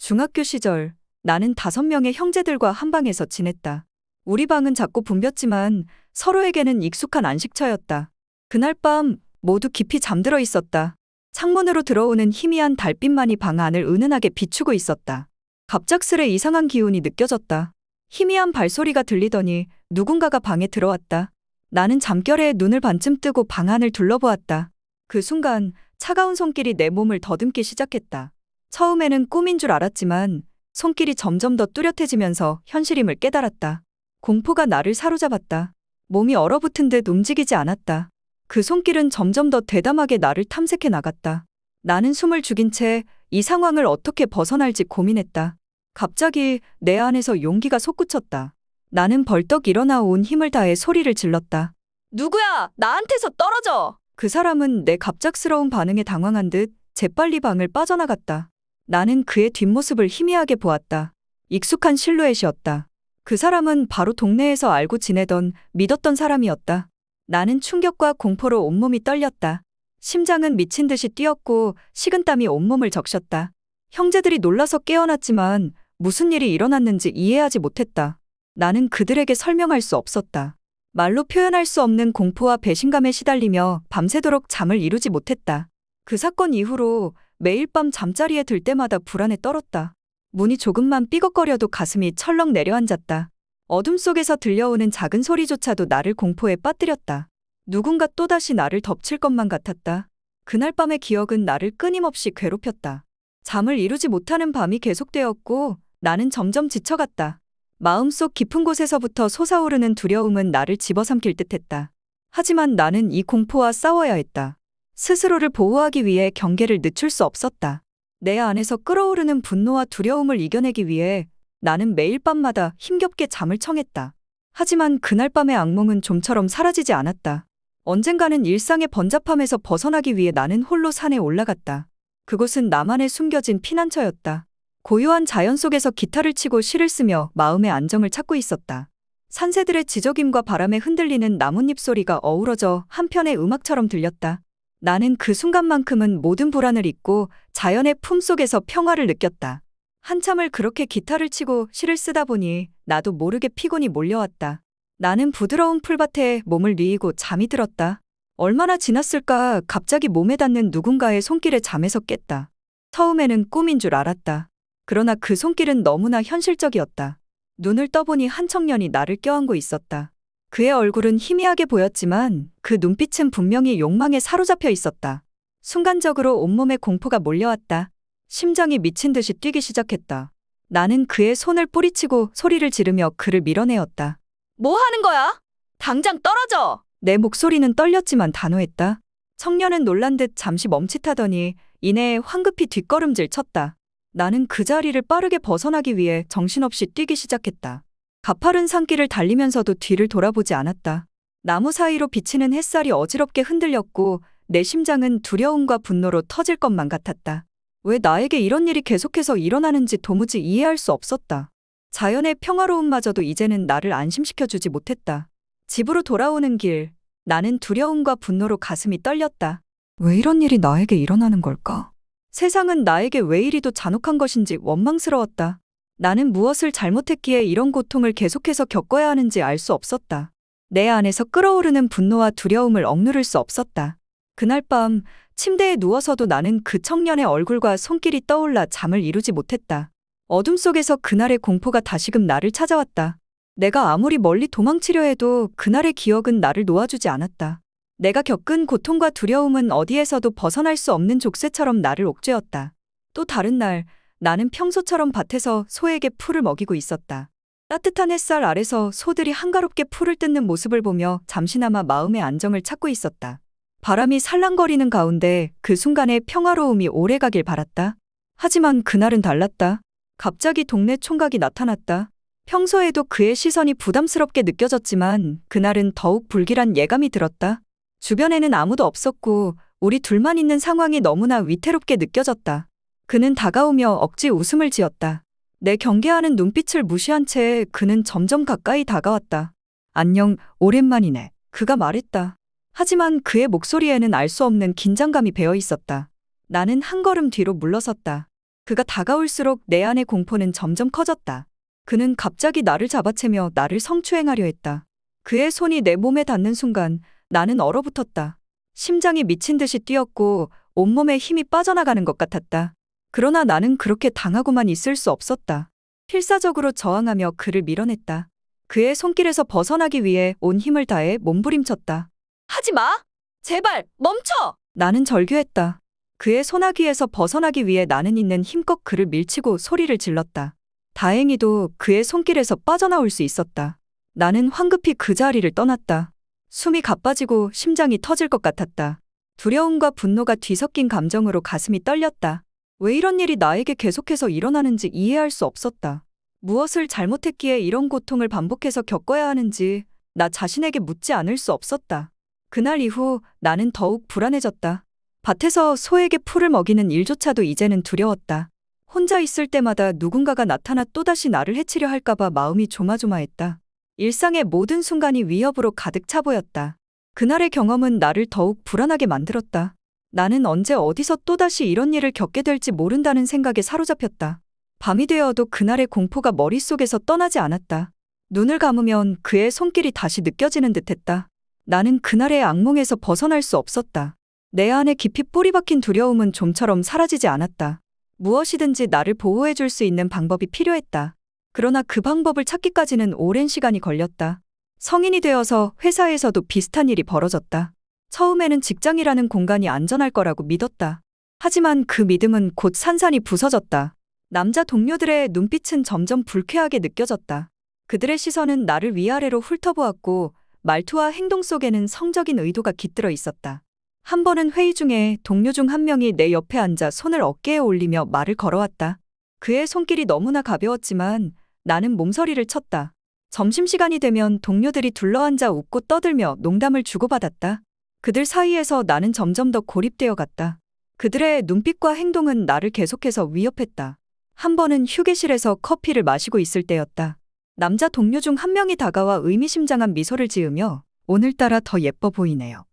중학교 시절 나는 5명의 형제들과 한 방에서 지냈다. 우리 방은 작고 붐볐지만 서로에게는 익숙한 안식처였다. 그날 밤 모두 깊이 잠들어 있었다. 창문으로 들어오는 희미한 달빛만이 방 안을 은은하게 비추고 있었다. 갑작스레 이상한 기운이 느껴졌다. 희미한 발소리가 들리더니 누군가가 방에 들어왔다. 나는 잠결에 눈을 반쯤 뜨고 방 안을 둘러보았다. 그 순간 차가운 손길이 내 몸을 더듬기 시작했다. 처음에는 꿈인 줄 알았지만 손길이 점점 더 뚜렷해지면서 현실임을 깨달았다. 공포가 나를 사로잡았다. 몸이 얼어붙은 듯 움직이지 않았다. 그 손길은 점점 더 대담하게 나를 탐색해 나갔다. 나는 숨을 죽인 채 이 상황을 어떻게 벗어날지 고민했다. 갑자기 내 안에서 용기가 솟구쳤다. 나는 벌떡 일어나 온 힘을 다해 소리를 질렀다. 누구야? 나한테서 떨어져! 그 사람은 내 갑작스러운 반응에 당황한 듯 재빨리 방을 빠져나갔다. 나는 그의 뒷모습을 희미하게 보았다. 익숙한 실루엣이었다. 그 사람은 바로 동네에서 알고 지내던, 믿었던 사람이었다. 나는 충격과 공포로 온몸이 떨렸다. 심장은 미친 듯이 뛰었고 식은땀이 온몸을 적셨다. 형제들이 놀라서 깨어났지만 무슨 일이 일어났는지 이해하지 못했다. 나는 그들에게 설명할 수 없었다. 말로 표현할 수 없는 공포와 배신감에 시달리며 밤새도록 잠을 이루지 못했다. 그 사건 이후로 매일 밤 잠자리에 들 때마다 불안에 떨었다. 문이 조금만 삐걱거려도 가슴이 철렁 내려앉았다. 어둠 속에서 들려오는 작은 소리조차도 나를 공포에 빠뜨렸다. 누군가 또다시 나를 덮칠 것만 같았다. 그날 밤의 기억은 나를 끊임없이 괴롭혔다. 잠을 이루지 못하는 밤이 계속되었고 나는 점점 지쳐갔다. 마음속 깊은 곳에서부터 솟아오르는 두려움은 나를 집어삼킬 듯했다. 하지만 나는 이 공포와 싸워야 했다. 스스로를 보호하기 위해 경계를 늦출 수 없었다. 내 안에서 끓어오르는 분노와 두려움을 이겨내기 위해 나는 매일 밤마다 힘겹게 잠을 청했다. 하지만 그날 밤의 악몽은 좀처럼 사라지지 않았다. 언젠가는 일상의 번잡함에서 벗어나기 위해 나는 홀로 산에 올라갔다. 그곳은 나만의 숨겨진 피난처였다. 고요한 자연 속에서 기타를 치고 시를 쓰며 마음의 안정을 찾고 있었다. 산새들의 지저귐과 바람에 흔들리는 나뭇잎 소리가 어우러져 한편의 음악처럼 들렸다. 나는 그 순간만큼은 모든 불안을 잊고 자연의 품속에서 평화를 느꼈다. 한참을 그렇게 기타를 치고 시를 쓰다 보니 나도 모르게 피곤이 몰려왔다. 나는 부드러운 풀밭에 몸을 뉘이고 잠이 들었다. 얼마나 지났을까 갑자기 몸에 닿는 누군가의 손길에 잠에서 깼다. 처음에는 꿈인 줄 알았다. 그러나 그 손길은 너무나 현실적이었다. 눈을 떠보니 한 청년이 나를 껴안고 있었다. 그의 얼굴은 희미하게 보였지만 그 눈빛은 분명히 욕망에 사로잡혀 있었다. 순간적으로 온몸에 공포가 몰려왔다. 심장이 미친 듯이 뛰기 시작했다. 나는 그의 손을 뿌리치고 소리를 지르며 그를 밀어내었다. 뭐 하는 거야? 당장 떨어져! 내 목소리는 떨렸지만 단호했다. 청년은 놀란 듯 잠시 멈칫하더니 이내에 황급히 뒷걸음질 쳤다. 나는 그 자리를 빠르게 벗어나기 위해 정신없이 뛰기 시작했다. 가파른 산길을 달리면서도 뒤를 돌아보지 않았다. 나무 사이로 비치는 햇살이 어지럽게 흔들렸고 내 심장은 두려움과 분노로 터질 것만 같았다. 왜 나에게 이런 일이 계속해서 일어나는지 도무지 이해할 수 없었다. 자연의 평화로움마저도 이제는 나를 안심시켜주지 못했다. 집으로 돌아오는 길, 나는 두려움과 분노로 가슴이 떨렸다. 왜 이런 일이 나에게 일어나는 걸까? 세상은 나에게 왜 이리도 잔혹한 것인지 원망스러웠다. 나는 무엇을 잘못했기에 이런 고통을 계속해서 겪어야 하는지 알 수 없었다. 내 안에서 끓어오르는 분노와 두려움을 억누를 수 없었다. 그날 밤 침대에 누워서도 나는 그 청년의 얼굴과 손길이 떠올라 잠을 이루지 못했다. 어둠 속에서 그날의 공포가 다시금 나를 찾아왔다. 내가 아무리 멀리 도망치려 해도 그날의 기억은 나를 놓아주지 않았다. 내가 겪은 고통과 두려움은 어디에서도 벗어날 수 없는 족쇄처럼 나를 옥죄었다. 또 다른 날, 나는 평소처럼 밭에서 소에게 풀을 먹이고 있었다. 따뜻한 햇살 아래서 소들이 한가롭게 풀을 뜯는 모습을 보며 잠시나마 마음의 안정을 찾고 있었다. 바람이 살랑거리는 가운데 그 순간의 평화로움이 오래가길 바랐다. 하지만 그날은 달랐다. 갑자기 동네 총각이 나타났다. 평소에도 그의 시선이 부담스럽게 느껴졌지만 그날은 더욱 불길한 예감이 들었다. 주변에는 아무도 없었고 우리 둘만 있는 상황이 너무나 위태롭게 느껴졌다. 그는 다가오며 억지 웃음을 지었다. 내 경계하는 눈빛을 무시한 채 그는 점점 가까이 다가왔다. 안녕, 오랜만이네. 그가 말했다. 하지만 그의 목소리에는 알 수 없는 긴장감이 배어 있었다. 나는 한 걸음 뒤로 물러섰다. 그가 다가올수록 내 안의 공포는 점점 커졌다. 그는 갑자기 나를 잡아채며 나를 성추행하려 했다. 그의 손이 내 몸에 닿는 순간 나는 얼어붙었다. 심장이 미친 듯이 뛰었고 온몸에 힘이 빠져나가는 것 같았다. 그러나 나는 그렇게 당하고만 있을 수 없었다. 필사적으로 저항하며 그를 밀어냈다. 그의 손길에서 벗어나기 위해 온 힘을 다해 몸부림쳤다. 하지 마! 제발 멈춰! 나는 절규했다. 그의 소나기에서 벗어나기 위해 나는 있는 힘껏 그를 밀치고 소리를 질렀다. 다행히도 그의 손길에서 빠져나올 수 있었다. 나는 황급히 그 자리를 떠났다. 숨이 가빠지고 심장이 터질 것 같았다. 두려움과 분노가 뒤섞인 감정으로 가슴이 떨렸다. 왜 이런 일이 나에게 계속해서 일어나는지 이해할 수 없었다. 무엇을 잘못했기에 이런 고통을 반복해서 겪어야 하는지 나 자신에게 묻지 않을 수 없었다. 그날 이후 나는 더욱 불안해졌다. 밭에서 소에게 풀을 먹이는 일조차도 이제는 두려웠다. 혼자 있을 때마다 누군가가 나타나 또다시 나를 해치려 할까봐 마음이 조마조마했다. 일상의 모든 순간이 위협으로 가득 차 보였다. 그날의 경험은 나를 더욱 불안하게 만들었다. 나는 언제 어디서 또다시 이런 일을 겪게 될지 모른다는 생각에 사로잡혔다. 밤이 되어도 그날의 공포가 머릿속에서 떠나지 않았다. 눈을 감으면 그의 손길이 다시 느껴지는 듯했다. 나는 그날의 악몽에서 벗어날 수 없었다. 내 안에 깊이 뿌리 박힌 두려움은 좀처럼 사라지지 않았다. 무엇이든지 나를 보호해 줄 수 있는 방법이 필요했다. 그러나 그 방법을 찾기까지는 오랜 시간이 걸렸다. 성인이 되어서 회사에서도 비슷한 일이 벌어졌다. 처음에는 직장이라는 공간이 안전할 거라고 믿었다. 하지만 그 믿음은 곧 산산이 부서졌다. 남자 동료들의 눈빛은 점점 불쾌하게 느껴졌다. 그들의 시선은 나를 위아래로 훑어보았고 말투와 행동 속에는 성적인 의도가 깃들어 있었다. 한 번은 회의 중에 동료 중 한 명이 내 옆에 앉아 손을 어깨에 올리며 말을 걸어왔다. 그의 손길이 너무나 가벼웠지만 나는 몸서리를 쳤다. 점심시간이 되면 동료들이 둘러앉아 웃고 떠들며 농담을 주고받았다. 그들 사이에서 나는 점점 더 고립되어 갔다. 그들의 눈빛과 행동은 나를 계속해서 위협했다. 한 번은 휴게실에서 커피를 마시고 있을 때였다. 남자 동료 중 한 명이 다가와 의미심장한 미소를 지으며 오늘따라 더 예뻐 보이네요.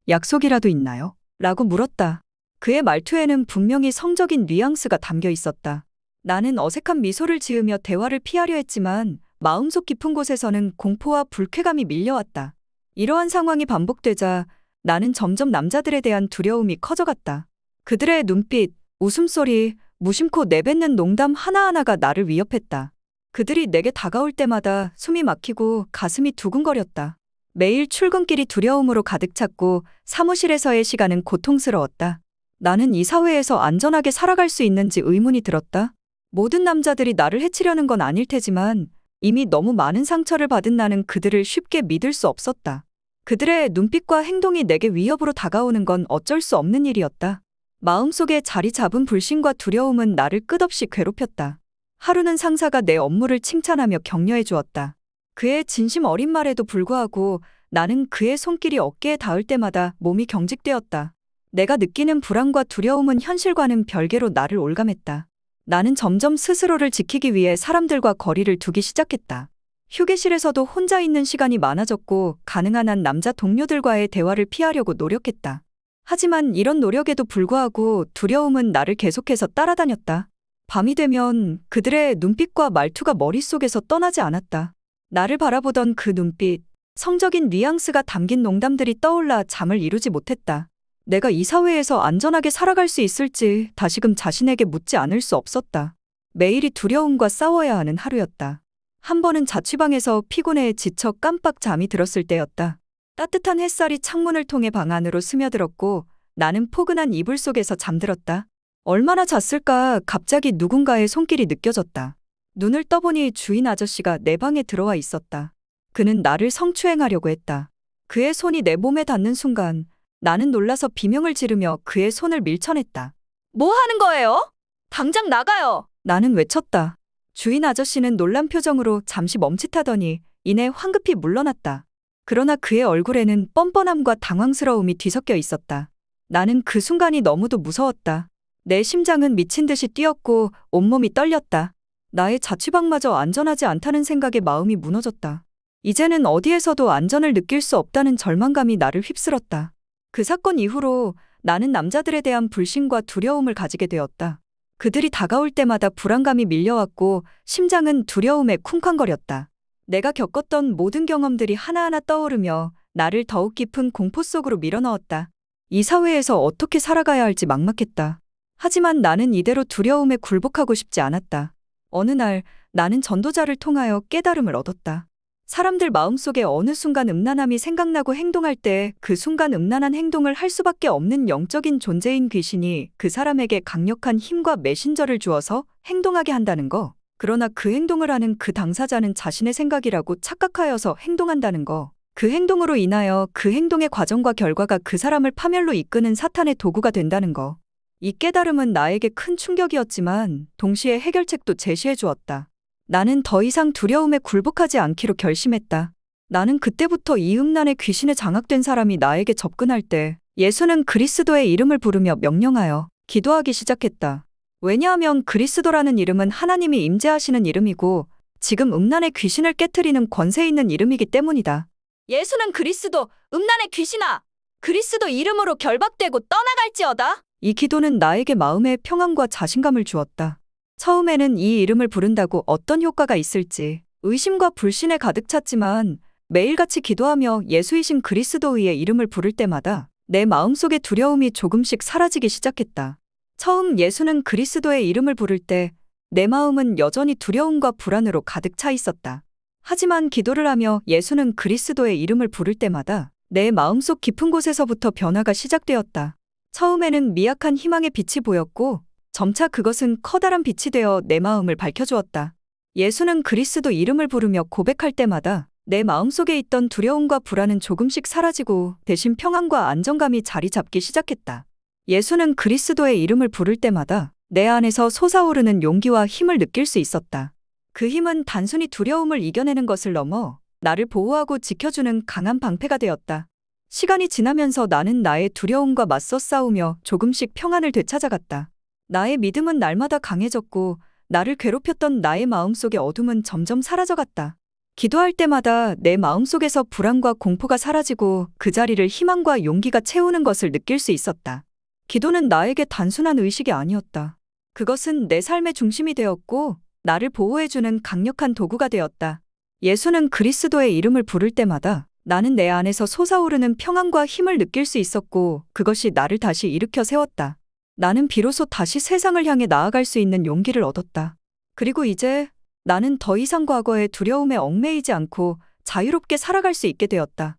약속이라도 있나요? 라고 물었다. 그의 말투에는 분명히 성적인 뉘앙스가 담겨 있었다. 나는 어색한 미소를 지으며 대화를 피하려 했지만 마음속 깊은 곳에서는 공포와 불쾌감이 밀려왔다. 이러한 상황이 반복되자 나는 점점 남자들에 대한 두려움이 커져갔다. 그들의 눈빛, 웃음소리, 무심코 내뱉는 농담 하나하나가 나를 위협했다. 그들이 내게 다가올 때마다 숨이 막히고 가슴이 두근거렸다. 매일 출근길이 두려움으로 가득 찼고 사무실에서의 시간은 고통스러웠다. 나는 이 사회에서 안전하게 살아갈 수 있는지 의문이 들었다. 모든 남자들이 나를 해치려는 건 아닐 테지만 이미 너무 많은 상처를 받은 나는 그들을 쉽게 믿을 수 없었다. 그들의 눈빛과 행동이 내게 위협으로 다가오는 건 어쩔 수 없는 일이었다. 마음속에 자리 잡은 불신과 두려움은 나를 끝없이 괴롭혔다. 하루는 상사가 내 업무를 칭찬하며 격려해 주었다. 그의 진심 어린 말에도 불구하고 나는 그의 손길이 어깨에 닿을 때마다 몸이 경직되었다. 내가 느끼는 불안과 두려움은 현실과는 별개로 나를 올감했다. 나는 점점 스스로를 지키기 위해 사람들과 거리를 두기 시작했다. 휴게실에서도 혼자 있는 시간이 많아졌고 가능한 한 남자 동료들과의 대화를 피하려고 노력했다. 하지만 이런 노력에도 불구하고 두려움은 나를 계속해서 따라다녔다. 밤이 되면 그들의 눈빛과 말투가 머릿속에서 떠나지 않았다. 나를 바라보던 그 눈빛, 성적인 뉘앙스가 담긴 농담들이 떠올라 잠을 이루지 못했다. 내가 이 사회에서 안전하게 살아갈 수 있을지 다시금 자신에게 묻지 않을 수 없었다. 매일이 두려움과 싸워야 하는 하루였다. 한 번은 자취방에서 피곤해 지쳐 깜빡 잠이 들었을 때였다. 따뜻한 햇살이 창문을 통해 방 안으로 스며들었고 나는 포근한 이불 속에서 잠들었다. 얼마나 잤을까 갑자기 누군가의 손길이 느껴졌다. 눈을 떠보니 주인 아저씨가 내 방에 들어와 있었다. 그는 나를 성추행하려고 했다. 그의 손이 내 몸에 닿는 순간 나는 놀라서 비명을 지르며 그의 손을 밀쳐냈다. 뭐 하는 거예요? 당장 나가요! 나는 외쳤다. 주인 아저씨는 놀란 표정으로 잠시 멈칫하더니 이내 황급히 물러났다. 그러나 그의 얼굴에는 뻔뻔함과 당황스러움이 뒤섞여 있었다. 나는 그 순간이 너무도 무서웠다. 내 심장은 미친 듯이 뛰었고 온몸이 떨렸다. 나의 자취방마저 안전하지 않다는 생각에 마음이 무너졌다. 이제는 어디에서도 안전을 느낄 수 없다는 절망감이 나를 휩쓸었다. 그 사건 이후로 나는 남자들에 대한 불신과 두려움을 가지게 되었다. 그들이 다가올 때마다 불안감이 밀려왔고 심장은 두려움에 쿵쾅거렸다. 내가 겪었던 모든 경험들이 하나하나 떠오르며 나를 더욱 깊은 공포 속으로 밀어넣었다. 이 사회에서 어떻게 살아가야 할지 막막했다. 하지만 나는 이대로 두려움에 굴복하고 싶지 않았다. 어느 날 나는 전도자를 통하여 깨달음을 얻었다. 사람들 마음속에 어느 순간 음란함이 생각나고 행동할 때 그 순간 음란한 행동을 할 수밖에 없는 영적인 존재인 귀신이 그 사람에게 강력한 힘과 메신저를 주어서 행동하게 한다는 거. 그러나 그 행동을 하는 그 당사자는 자신의 생각이라고 착각하여서 행동한다는 거. 그 행동으로 인하여 그 행동의 과정과 결과가 그 사람을 파멸로 이끄는 사탄의 도구가 된다는 거. 이 깨달음은 나에게 큰 충격이었지만 동시에 해결책도 제시해 주었다. 나는 더 이상 두려움에 굴복하지 않기로 결심했다. 나는 그때부터 이 음란의 귀신에 장악된 사람이 나에게 접근할 때 예수는 그리스도의 이름을 부르며 명령하여 기도하기 시작했다. 왜냐하면 그리스도라는 이름은 하나님이 임재하시는 이름이고 지금 음란의 귀신을 깨트리는 권세 있는 이름이기 때문이다. 예수는 그리스도, 음란의 귀신아! 그리스도 이름으로 결박되고 떠나갈지어다! 이 기도는 나에게 마음의 평안과 자신감을 주었다. 처음에는 이 이름을 부른다고 어떤 효과가 있을지 의심과 불신에 가득 찼지만 매일같이 기도하며 예수이신 그리스도의 이름을 부를 때마다 내 마음속의 두려움이 조금씩 사라지기 시작했다. 처음 예수는 그리스도의 이름을 부를 때 내 마음은 여전히 두려움과 불안으로 가득 차 있었다. 하지만 기도를 하며 예수는 그리스도의 이름을 부를 때마다 내 마음속 깊은 곳에서부터 변화가 시작되었다. 처음에는 미약한 희망의 빛이 보였고 점차 그것은 커다란 빛이 되어 내 마음을 밝혀주었다. 예수는 그리스도 이름을 부르며 고백할 때마다 내 마음속에 있던 두려움과 불안은 조금씩 사라지고 대신 평안과 안정감이 자리 잡기 시작했다. 예수는 그리스도의 이름을 부를 때마다 내 안에서 솟아오르는 용기와 힘을 느낄 수 있었다. 그 힘은 단순히 두려움을 이겨내는 것을 넘어 나를 보호하고 지켜주는 강한 방패가 되었다. 시간이 지나면서 나는 나의 두려움과 맞서 싸우며 조금씩 평안을 되찾아갔다. 나의 믿음은 날마다 강해졌고 나를 괴롭혔던 나의 마음속의 어둠은 점점 사라져갔다. 기도할 때마다 내 마음속에서 불안과 공포가 사라지고 그 자리를 희망과 용기가 채우는 것을 느낄 수 있었다. 기도는 나에게 단순한 의식이 아니었다. 그것은 내 삶의 중심이 되었고 나를 보호해주는 강력한 도구가 되었다. 예수는 그리스도의 이름을 부를 때마다 나는 내 안에서 솟아오르는 평안과 힘을 느낄 수 있었고 그것이 나를 다시 일으켜 세웠다. 나는 비로소 다시 세상을 향해 나아갈 수 있는 용기를 얻었다. 그리고 이제 나는 더 이상 과거의 두려움에 얽매이지 않고 자유롭게 살아갈 수 있게 되었다.